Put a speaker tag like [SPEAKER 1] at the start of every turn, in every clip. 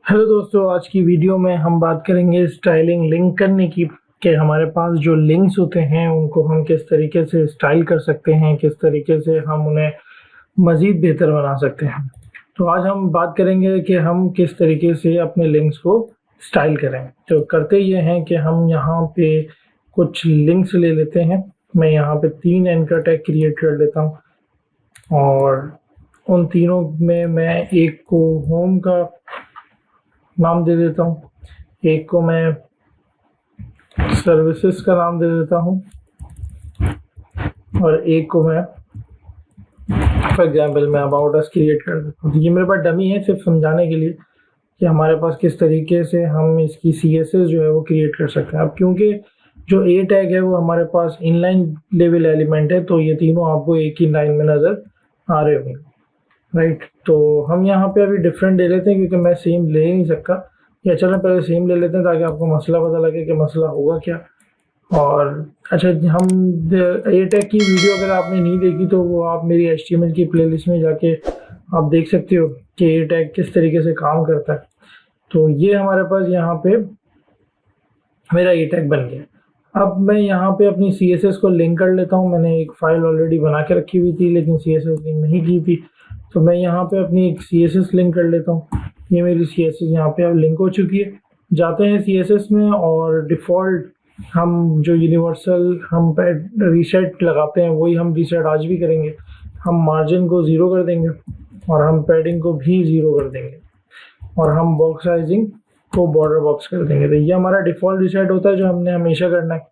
[SPEAKER 1] Hello दोस्तों, आज की वीडियो में हम बात करेंगे स्टाइलिंग लिंक करने की। कि हमारे पास जो लिंक्स होते हैं उनको हम किस तरीके से स्टाइल कर सकते हैं, किस तरीके से हम उन्हें मज़ीद बेहतर बना सकते हैं। तो आज हम बात करेंगे कि हम किस तरीके से अपने लिंक्स को स्टाइल करें। तो करते ये हैं कि हम यहाँ पे कुछ लिंक्स ले लेते हैं। मैं यहाँ पे 3 एंकर टैग क्रिएट कर लेता हूँ और उन तीनों में मैं एक को होम का नाम दे देता हूँ, एक को मैं सर्विसेज का नाम दे देता हूँ और एक को मैं फॉर एग्जांपल मैं अबाउट अस क्रिएट कर देता हूँ। तो ये मेरे पास डमी है सिर्फ समझाने के लिए कि हमारे पास किस तरीके से हम इसकी CSS जो है वो क्रिएट कर सकते हैं। अब क्योंकि जो ए टैग है वो हमारे पास इनलाइन लेवल एलिमेंट है, तो ये तीनों आपको एक ही लाइन में नज़र आ रहे होंगे, राइट। तो हम यहाँ पे अभी डिफरेंट ले लेते हैं क्योंकि मैं सेम ले नहीं सकता। या चलो पहले सेम ले लेते हैं ताकि आपको मसला पता लगे कि मसला होगा क्या। और अच्छा, हम ए टैग की वीडियो अगर आपने नहीं देखी तो वो आप मेरी HTML की प्लेलिस्ट में जाके आप देख सकते हो कि ए टैग किस तरीके से काम करता है। तो ये हमारे पास यहाँ पे मेरा ए टैग बन गया। अब मैं यहाँ पे अपनी CSS को लिंक कर लेता हूँ। मैंने एक फाइल ऑलरेडी बना के रखी हुई थी लेकिन CSS लिंक नहीं की थी, तो मैं यहाँ पे अपनी एक CSS लिंक कर लेता हूँ। ये मेरी CSS यहाँ पे अब लिंक हो चुकी है। जाते हैं CSS में और डिफ़ॉल्ट हम जो यूनिवर्सल हम रीसेट लगाते हैं वही हम रीसेट आज भी करेंगे। हम मार्जिन को 0 कर देंगे और हम पैडिंग को भी 0 कर देंगे और हम बॉक्स साइजिंग को बॉर्डर बॉक्स कर देंगे। तो ये हमारा डिफ़ॉल्ट रीसेट होता है जो हमने हमेशा करना है।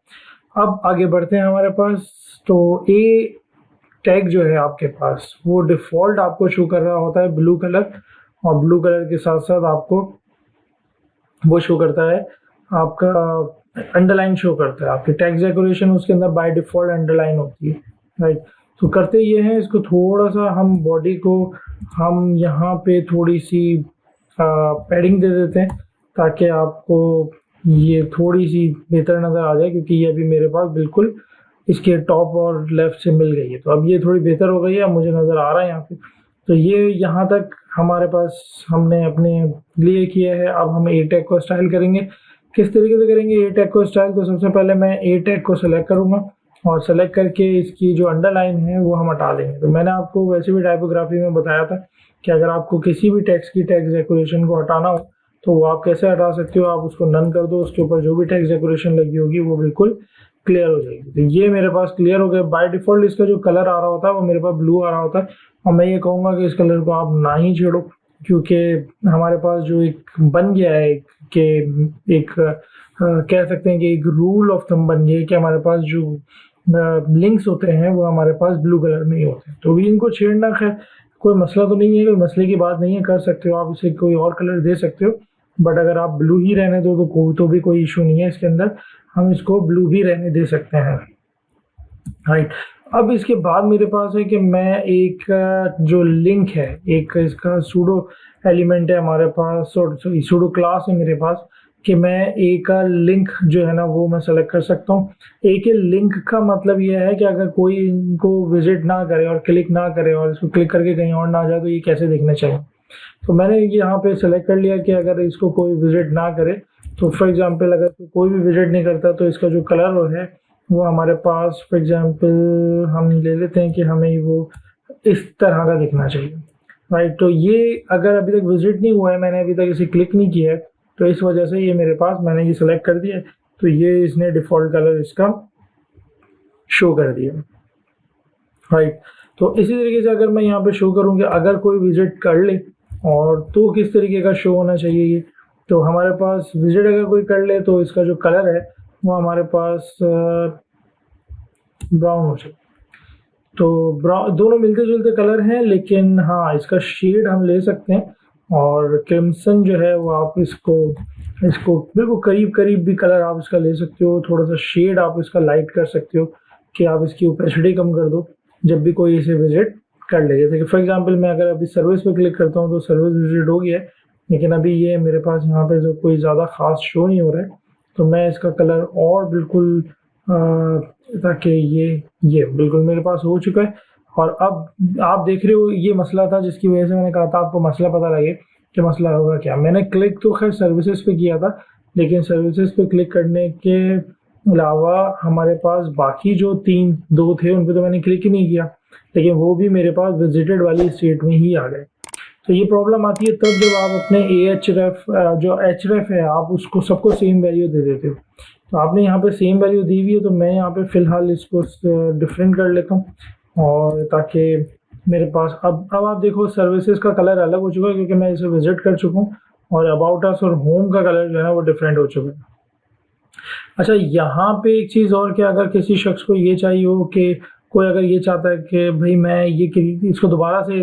[SPEAKER 1] अब आगे बढ़ते हैं हमारे पास। तो ए टैग जो है आपके पास वो डिफ़ॉल्ट आपको शो कर रहा होता है ब्लू कलर, और ब्लू कलर के साथ साथ आपको वो शो करता है आपका अंडरलाइन शो करता है। आपकी टेक्स्ट डेकोरेशन उसके अंदर बाय डिफ़ॉल्ट अंडरलाइन होती है, राइट। तो करते ये हैं, इसको थोड़ा सा हम बॉडी को हम यहाँ पे थोड़ी सी पैडिंग दे देते हैं ताकि आपको ये थोड़ी सी बेहतर नज़र आ जाए, क्योंकि ये अभी मेरे पास बिल्कुल इसके टॉप और लेफ्ट से मिल गई है। तो अब ये थोड़ी बेहतर हो गई है, अब मुझे नज़र आ रहा है यहाँ पे। तो ये यहाँ तक हमारे पास हमने अपने लिए किया है। अब हम ए टैग को स्टाइल करेंगे। किस तरीके से करेंगे ए टैग को स्टाइल? तो सबसे पहले मैं ए टैग को सेलेक्ट करूँगा और सेलेक्ट करके इसकी जो अंडरलाइन है वो हम हटा देंगे। तो मैंने आपको वैसे भी टाइपोग्राफी में बताया था कि अगर आपको किसी भी टेक्स्ट की टेक्स्ट डेकोरेशन को हटाना हो तो वो आप कैसे हटा सकते हो। आप उसको नन कर दो, उसके ऊपर जो भी टेक्स्ट डेकोरेशन लगी होगी वो बिल्कुल क्लियर हो जाएगी। तो ये मेरे पास क्लियर हो गया। बाय डिफ़ॉल्ट इसका जो कलर आ रहा होता है वो मेरे पास ब्लू आ रहा होता है, और मैं ये कहूँगा कि इस कलर को आप ना ही छेड़ो, क्योंकि हमारे पास जो एक बन गया है कि एक कह सकते हैं कि एक रूल ऑफ थंब बन गया है कि हमारे पास जो लिंक्स होते हैं वो हमारे पास ब्लू कलर में ही होते हैं। तो भी इनको छेड़ना खैर कोई मसला तो नहीं है, कोई मसले की बात नहीं है, कर सकते हो आप इसे कोई और कलर दे सकते हो। बट अगर आप ब्लू ही रहने दो तो भी कोई इशू नहीं है इसके अंदर, हम इसको ब्लू भी रहने दे सकते हैं, राइट। अब इसके बाद मेरे पास है कि मैं एक जो लिंक है, एक इसका सूडो एलिमेंट है हमारे पास, सॉरी सूडो क्लास है मेरे पास, कि मैं एक का लिंक जो है ना वो मैं सेलेक्ट कर सकता हूँ। एक ही लिंक का मतलब ये है कि अगर कोई इनको विजिट ना करे और क्लिक ना करे और इसको क्लिक करके कहीं और ना जाए तो ये कैसे दिखना चाहिए। तो मैंने ये यहाँ पे सेलेक्ट कर लिया कि अगर इसको कोई विजिट ना करे, तो फॉर एग्जांपल अगर कोई भी विजिट नहीं करता तो इसका जो कलर है वो हमारे पास फॉर एग्जांपल हम ले लेते हैं कि हमें वो इस तरह का दिखना चाहिए, राइट। तो ये अगर अभी तक विजिट नहीं हुआ है, मैंने अभी तक इसे क्लिक नहीं किया है, तो इस वजह से ये मेरे पास मैंने ये सेलेक्ट कर दिया है, तो ये इसने डिफ़ॉल्ट कलर इसका शो कर दिया, राइट। तो इसी तरीके से अगर मैं यहाँ पे शो करूँ कि अगर कोई विजिट कर ले और तो किस तरीके का शो होना चाहिए ये, तो हमारे पास विजिट अगर कोई कर ले तो इसका जो कलर है वो हमारे पास ब्राउन हो जाए। तो ब्राउन दोनों मिलते जुलते कलर हैं, लेकिन हाँ इसका शेड हम ले सकते हैं, और क्रिम्सन जो है वो आप इसको इसको बिल्कुल करीब करीब भी कलर आप इसका ले सकते हो। थोड़ा सा शेड आप इसका लाइट कर सकते हो कि आप इसकी ओपेसिटी कम कर दो जब भी कोई इसे विजिट कर ले। जैसे कि फॉर एग्जांपल मैं अगर अभी सर्विस पे क्लिक करता हूँ तो सर्विस विजिट हो गया है, लेकिन अभी ये मेरे पास यहाँ पे जो कोई ज़्यादा ख़ास शो नहीं हो रहा है, तो मैं इसका कलर और बिल्कुल ताकि ये बिल्कुल मेरे पास हो चुका है। और अब आप देख रहे हो ये मसला था जिसकी वजह से मैंने कहा था आपको मसला पता लगे कि मसला होगा क्या। मैंने क्लिक तो खैर सर्विसेज पे किया था, लेकिन सर्विसेज पे क्लिक करने के अलावा हमारे पास बाकी जो दो थे उन पे तो मैंने क्लिक ही नहीं किया, लेकिन वो भी मेरे पास विजिटेड वाली स्टेट में ही आ गए। तो ये प्रॉब्लम आती है तब जब आप अपने AHREF जो HREF है आप उसको सबको सेम वैल्यू दे देते हो। तो आपने यहाँ पे सेम वैल्यू दी हुई है, तो मैं यहाँ पे फ़िलहाल इसको डिफरेंट कर लेता हूँ, और ताकि मेरे पास अब आप देखो सर्विसेज का कलर अलग हो चुका है क्योंकि मैं इसे विजिट कर चुका हूँ, और अबाउट अस और होम का कलर जो है ना वो डिफरेंट हो चुका है। अच्छा, यहाँ पे एक चीज़ और कि अगर किसी शख्स को ये चाहिए हो कि कोई अगर ये चाहता है कि भाई मैं इसको दोबारा से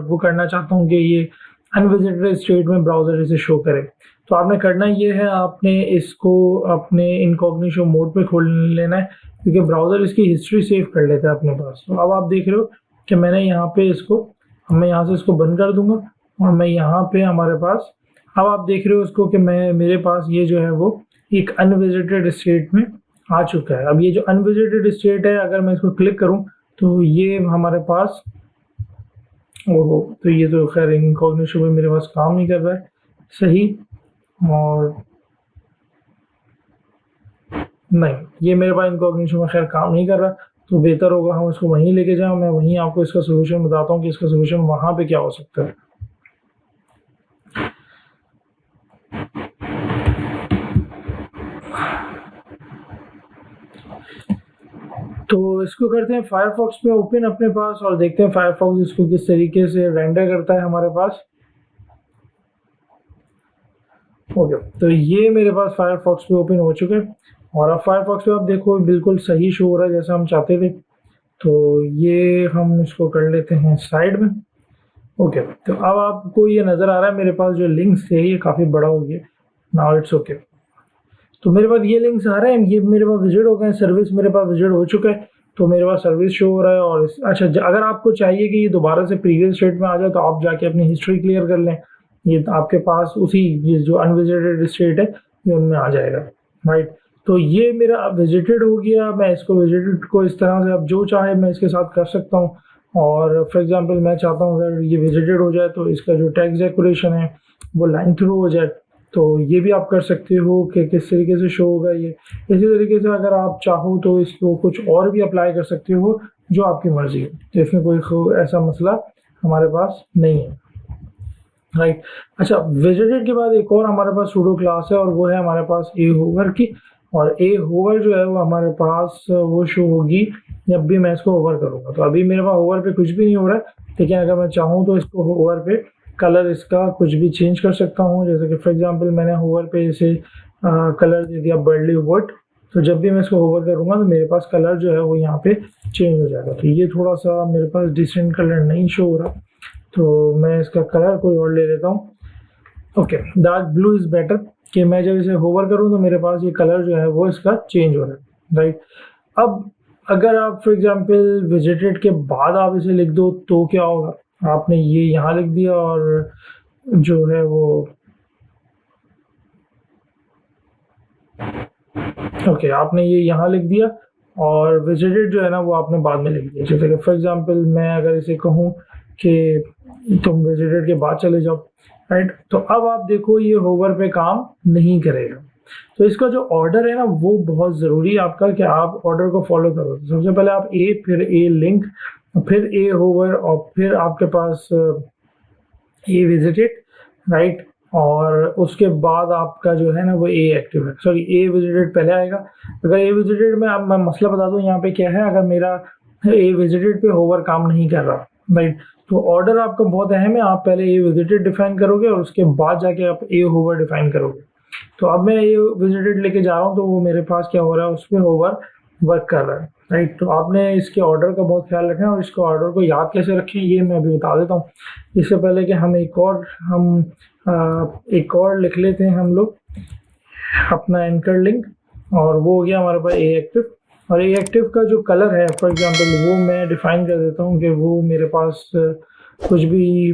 [SPEAKER 1] वो करना चाहता हूँ कि ये अनविजिटेड स्टेट में ब्राउज़र इसे शो करे, तो आपने करना ये है, आपने इसको अपने इनकॉग्निटो मोड पे खोल लेना है, क्योंकि ब्राउज़र इसकी हिस्ट्री सेव कर लेता है अपने पास। तो अब आप देख रहे हो कि मैंने यहाँ पे मैं यहाँ से इसको बंद कर दूंगा, और मैं यहाँ पे हमारे पास, अब आप देख रहे हो उसको कि मेरे पास ये जो है वो एक अनविजिटेड स्टेट में आ चुका है। अब ये जो अनविजिटेड स्टेट है, अगर मैं इसको क्लिक करूं तो ये हमारे पास, ओहो, तो ये तो खैर इनकॉग्निटो में मेरे पास काम नहीं कर रहा है सही, और नहीं, ये मेरे पास इनकॉग्निटो में खैर काम नहीं कर रहा। तो बेहतर होगा हम इसको वहीं लेके जाएं, मैं वहीं आपको इसका सोल्यूशन बताता हूँ कि इसका सोल्यूशन वहाँ पे क्या हो सकता है। तो इसको करते हैं फायरफॉक्स पे ओपन अपने पास, और देखते हैं फायरफॉक्स इसको किस तरीके से रेंडर करता है हमारे पास। ओके, तो ये मेरे पास फायरफॉक्स पे ओपन हो चुके हैं, और अब फायरफॉक्स पे आप देखो बिल्कुल सही शो हो रहा है जैसा हम चाहते थे। तो ये हम इसको कर लेते हैं साइड में। ओके, तो अब आपको ये नज़र आ रहा है मेरे पास जो लिंक्स थे ये काफ़ी बड़ा हो गया। Now it's okay. तो मेरे पास ये लिंक्स आ रहे हैं, ये मेरे पास विजिट हो गए, सर्विस मेरे पास विजिट हो चुका है, तो मेरे पास सर्विस शो हो रहा है। और अच्छा, अगर आपको चाहिए कि ये दोबारा से प्रीवियस स्टेट में आ जाए तो आप जाके अपनी हिस्ट्री क्लियर कर लें, ये आपके पास ये जो अनविजिटेड स्टेट है ये उनमें आ जाएगा, राइट। तो ये मेरा विजिटेड हो गया, मैं इसको विजिटेड को इस तरह से अब जो चाहे मैं इसके साथ कर सकता हूँ। और फॉर एग्जांपल मैं चाहता हूँ अगर ये विजिटेड हो जाए तो इसका जो टेक्स्ट डेकोरेशन है वो लाइन थ्रू हो जाए, तो ये भी आप कर सकते हो कि किस तरीके से शो होगा ये। इसी तरीके से अगर आप चाहो तो इसको कुछ और भी अप्लाई कर सकते हो, जो आपकी मर्जी है, तो इसमें कोई ऐसा मसला हमारे पास नहीं है, राइट। अच्छा, विजिटेड के बाद एक और हमारे पास सूडो क्लास है, और वो है हमारे पास ए होवर की, और ए होवर जो है वो हमारे पास वो शो होगी जब भी मैं इसको होवर करूँगा। तो अभी मेरे पास होवर पे कुछ भी नहीं हो रहा है, लेकिन अगर मैं चाहूँ तो इसको होवर पे कलर इसका कुछ भी चेंज कर सकता हूँ। जैसे कि फॉर एग्जांपल मैंने होवर पे इसे कलर दे दिया बर्ली वुड, तो जब भी मैं इसको होवर करूँगा तो मेरे पास कलर जो है वो यहाँ पे चेंज हो जाएगा। तो ये थोड़ा सा मेरे पास डिसेंट कलर नहीं शो हो रहा, तो मैं इसका कलर कोई और ले लेता हूँ। Okay, dark blue is better, कि मैं जब इसे होवर करूँ तो मेरे पास ये कलर जो है वो इसका चेंज हो रहा है, राइट। अब अगर आप फॉर एग्जांपल विजिटेड के बाद आप इसे लिख दो तो क्या होगा, आपने ये यहाँ लिख दिया और जो है वो ओके आपने ये यहाँ लिख दिया, और विजिटेड जो है ना वो आपने बाद में लिख दिया। जैसे कि फॉर एग्जांपल मैं अगर इसे कहूँ कि तुम विजिटेड के बाद चले जाओ, राइट, तो अब आप देखो ये होवर पे काम नहीं करेगा। तो इसका जो ऑर्डर है ना वो बहुत ज़रूरी है आपका, कि आप ऑर्डर को फॉलो करो। तो सबसे पहले आप ए, फिर ए लिंक, फिर ए होवर, और फिर आपके पास ए विजिटेड, राइट, और उसके बाद आपका जो है ना वो ए एक्टिव है, सॉरी ए विजिटेड पहले आएगा। अगर ए विजिटेड में अब मैं मसला बता दूं यहाँ पे क्या है, अगर मेरा ए विजिटेड पे होवर काम नहीं कर रहा, राइट, तो ऑर्डर आपका बहुत अहम है। आप पहले ए विजिटेड डिफाइन करोगे और उसके बाद जाके आप ए होवर डिफाइन करोगे। तो अब मैं ए विजिटेड लेके जा रहा हूँ, तो वो मेरे पास क्या हो रहा है, उस पर होवर वर्क कर रहा है, राइट। तो आपने इसके ऑर्डर का बहुत ख्याल रखना है, और इसके ऑर्डर को याद कैसे रखें ये मैं अभी बता देता हूँ। इससे पहले कि हम एक और लिख लेते हैं हम लोग अपना एंकर लिंक, और वो हो गया हमारे पास ए एक्टिव। और ए एक्टिव का जो कलर है फॉर एग्जांपल वो मैं डिफाइन कर देता हूँ कि वो मेरे पास कुछ भी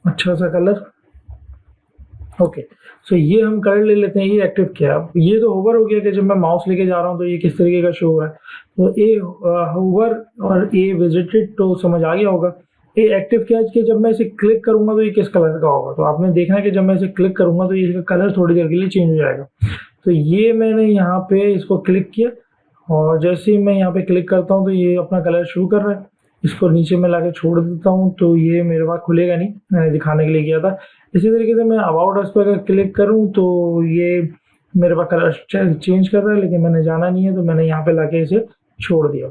[SPEAKER 1] अच्छा सा कलर, ओके। सो ये हम कलर ले लेते हैं, ये एक्टिव क्या है। ये तो होवर हो गया कि जब मैं माउस लेके जा रहा हूँ तो ये किस तरीके का शो हो रहा है। तो ए होवर और ए विजिटेड तो समझ आ गया होगा। ये एक्टिव कैच के जब मैं इसे क्लिक करूंगा तो ये किस कलर का होगा, तो आपने देखना है कि जब मैं इसे क्लिक करूंगा तो इसका कलर थोड़ी देर के लिए चेंज हो जाएगा। तो ये मैंने यहाँ पे इसको क्लिक किया और जैसे ही मैं यहाँ पे क्लिक करता हूँ तो ये अपना कलर शुरू कर रहा है। इसको नीचे में लाके छोड़ देता हूँ तो ये मेरे पास खुलेगा नहीं, मैंने दिखाने के लिए किया था। इसी तरीके से मैं अबाउट अस पे अगर क्लिक करूँ तो ये मेरे पास कलर चेंज कर रहा है, लेकिन मैंने जाना नहीं है तो मैंने यहाँ पे लाके इसे छोड़ दिया।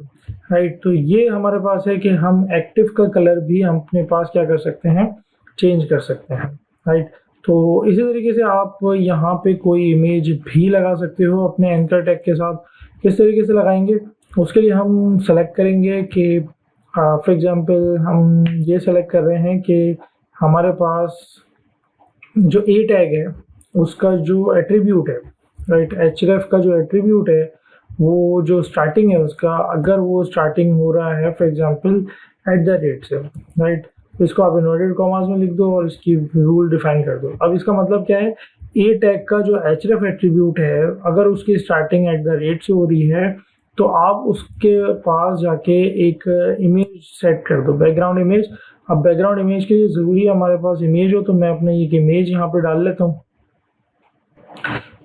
[SPEAKER 1] राइट, तो ये हमारे पास है कि हम एक्टिव का कलर भी हम अपने पास क्या कर सकते हैं, चेंज कर सकते हैं। राइट, तो इसी तरीके से आप यहाँ पे कोई इमेज भी लगा सकते हो अपने एंकर टैग के साथ। किस तरीके से लगाएंगे, उसके लिए हम सेलेक्ट करेंगे कि फॉर एग्जांपल हम ये सेलेक्ट कर रहे हैं कि हमारे पास जो ए टैग है उसका जो एट्रीब्यूट है, राइट, href का जो एट्रीब्यूट है वो जो स्टार्टिंग है उसका, अगर वो स्टार्टिंग हो रहा है फॉर एग्जांपल @ से, राइट, तो इसको आप इन्वर्टेड कॉमास में लिख दो और इसकी रूल डिफाइन कर दो। अब इसका मतलब क्या है, ए टैग का जो href एट्रीब्यूट है अगर उसकी स्टार्टिंग @ से हो रही है तो आप उसके पास जाके एक इमेज सेट कर दो, बैकग्राउंड इमेज। अब बैकग्राउंड इमेज के लिए ज़रूरी है हमारे पास इमेज हो, तो मैं अपने एक इमेज यहाँ पे डाल लेता हूँ।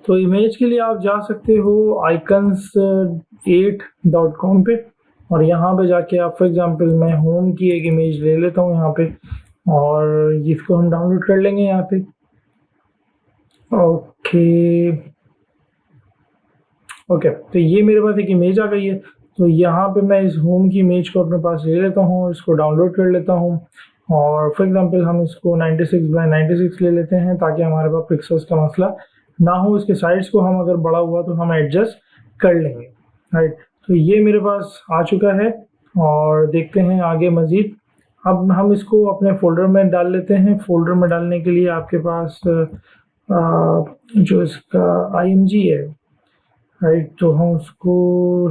[SPEAKER 1] तो इमेज के लिए आप जा सकते हो icons8.com पे और यहाँ पे जाके आप फॉर एग्जांपल मैं होम की एक इमेज ले लेता हूँ यहाँ पे और इसको हम डाउनलोड कर लेंगे यहाँ पे। ओके, तो ये मेरे पास एक इमेज आ गई है। तो यहाँ पे मैं इस होम की इमेज को अपने पास ले लेता हूँ, इसको डाउनलोड कर लेता हूँ और फॉर एग्जांपल हम इसको 96x96 ले लेते हैं ताकि हमारे पास पिक्सल्स का मसला ना हो। इसके साइड्स को हम अगर बड़ा हुआ तो हम एडजस्ट कर लेंगे। राइट, तो ये मेरे पास आ चुका है और देखते हैं आगे मज़ीद। अब हम इसको अपने फोल्डर में डाल लेते हैं। फोल्डर में डालने के लिए आपके पास जो इसका img है, राइट, तो हम उसको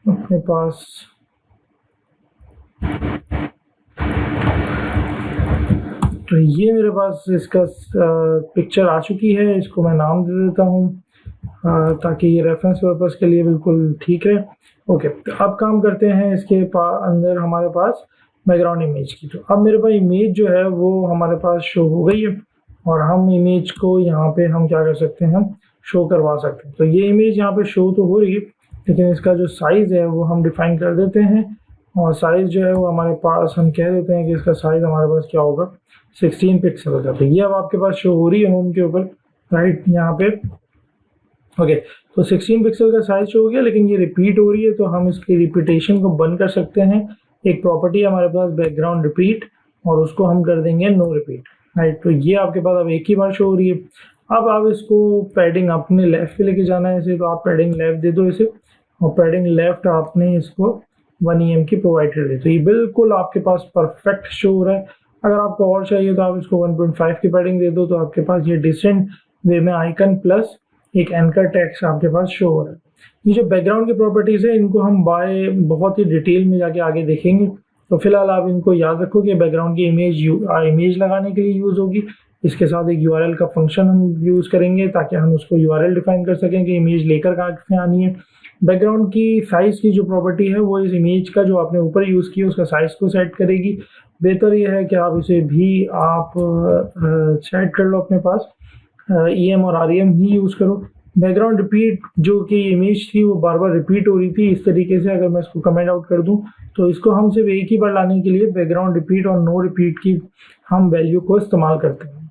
[SPEAKER 1] अपने पास तो ये मेरे पास इसका पिक्चर आ चुकी है। इसको मैं नाम दे देता हूँ ताकि ये रेफरेंस पर्पस के लिए बिल्कुल ठीक है। ओके, तो अब काम करते हैं इसके अंदर हमारे पास बैकग्राउंड इमेज की। तो अब मेरे पास इमेज जो है वो हमारे पास शो हो गई है और हम इमेज को यहाँ पे हम क्या कर सकते हैं, शो करवा सकते हैं। तो ये इमेज यहाँ पे शो तो हो रही है लेकिन इसका जो साइज़ है वो हम डिफाइन कर देते हैं और साइज़ जो है वो हमारे पास हम कह देते हैं कि इसका साइज़ हमारे पास क्या होगा, 16 पिक्सल का। तो ये अब आपके पास शो हो रही है होम के ऊपर, राइट, यहाँ पे। ओके, तो 16 पिक्सल का साइज शो हो गया लेकिन ये रिपीट हो रही है तो हम इसकी रिपीटेशन को बंद कर सकते हैं। एक प्रॉपर्टी है हमारे पास बैकग्राउंड रिपीट और उसको हम कर देंगे नो रिपीट। राइट, तो ये आपके पास अब एक ही बार शो हो रही है। अब आप इसको पैडिंग अपने लेफ्ट पे लेके जाना है इसे, तो आप पैडिंग लेफ्ट दे दो इसे और पैडिंग लेफ्ट आपने इसको 1 EM की प्रोवाइड कर दी। तो ये बिल्कुल आपके पास परफेक्ट शो हो रहा है। अगर आपको और चाहिए तो आप इसको 1.5 की पैडिंग दे दो तो आपके पास ये डिसेंट वे में आइकन प्लस एक एंकर टेक्स्ट आपके पास शो हो रहा है। ये जो बैकग्राउंड की प्रॉपर्टीज़ है इनको हम बहुत ही डिटेल में जाके आगे देखेंगे। तो फिलहाल आप इनको याद रखो कि बैकग्राउंड की इमेज लगाने के लिए यूज़ होगी। इसके साथ एक URL का फंक्शन हम यूज़ करेंगे ताकि हम उसको URL डिफाइन कर सकें कि इमेज लेकर कहाँ से आनी है। बैकग्राउंड की साइज़ की जो प्रॉपर्टी है वो इस इमेज का जो आपने ऊपर यूज़ किया उसका साइज़ को सेट करेगी। बेहतर यह है कि आप इसे भी आप सेट कर लो अपने पास, EM और REM ही यूज़ करो। बैकग्राउंड रिपीट जो कि इमेज थी वो बार बार रिपीट हो रही थी, इस तरीके से अगर मैं इसको कमेंट आउट कर दूं तो इसको हम सिर्फ एक ही बार लाने के लिए बैकग्राउंड रिपीट और नो रिपीट की हम वैल्यू को इस्तेमाल करते हैं।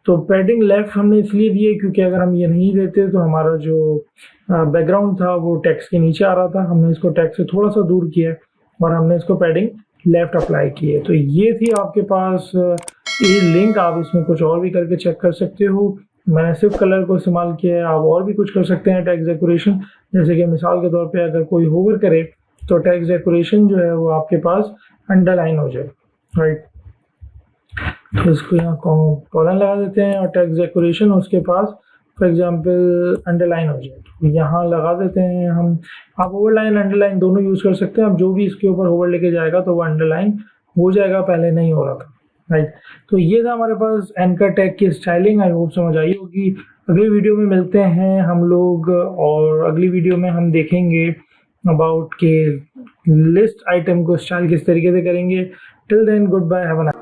[SPEAKER 1] तो पैडिंग लेफ्ट हमने इसलिए दी है क्योंकि अगर हम ये नहीं देते तो हमारा जो बैकग्राउंड था वो टेक्स्ट के नीचे आ रहा था। हमने इसको टेक्स्ट से थोड़ा सा दूर किया और हमने इसको पैडिंग लेफ्ट अप्लाई की है। तो ये थी आपके पास ये लिंक, आप इसमें कुछ और भी करके चेक कर सकते हो। मैंने सिर्फ कलर को इस्तेमाल किया है, आप और भी कुछ कर सकते हैं टेक्स्ट डेकोरेशन। जैसे कि मिसाल के तौर पे अगर कोई होवर करे तो टेक्स्ट डेकोरेशन जो है वो आपके पास अंडरलाइन हो जाए, राइट। तो इसको यहाँ कॉलन लगा देते हैं और टेक्स्ट डेकोरेशन उसके पास फॉर एग्जांपल अंडरलाइन हो जाए तो यहाँ लगा देते हैं हम। आप ओवरलाइन अंडरलाइन दोनों यूज़ कर सकते हैं। आप जो भी इसके ऊपर होवर लेके जाएगा तो वो अंडरलाइन हो जाएगा, पहले नहीं हो रहा था, राइट। तो ये था हमारे पास एंकर टैग की स्टाइलिंग। आई होप समझ आई होगी। अगली वीडियो में मिलते हैं हम लोग और अगली वीडियो में हम देखेंगे अबाउट के लिस्ट आइटम को स्टाइल किस तरीके से करेंगे, till then goodbye, have a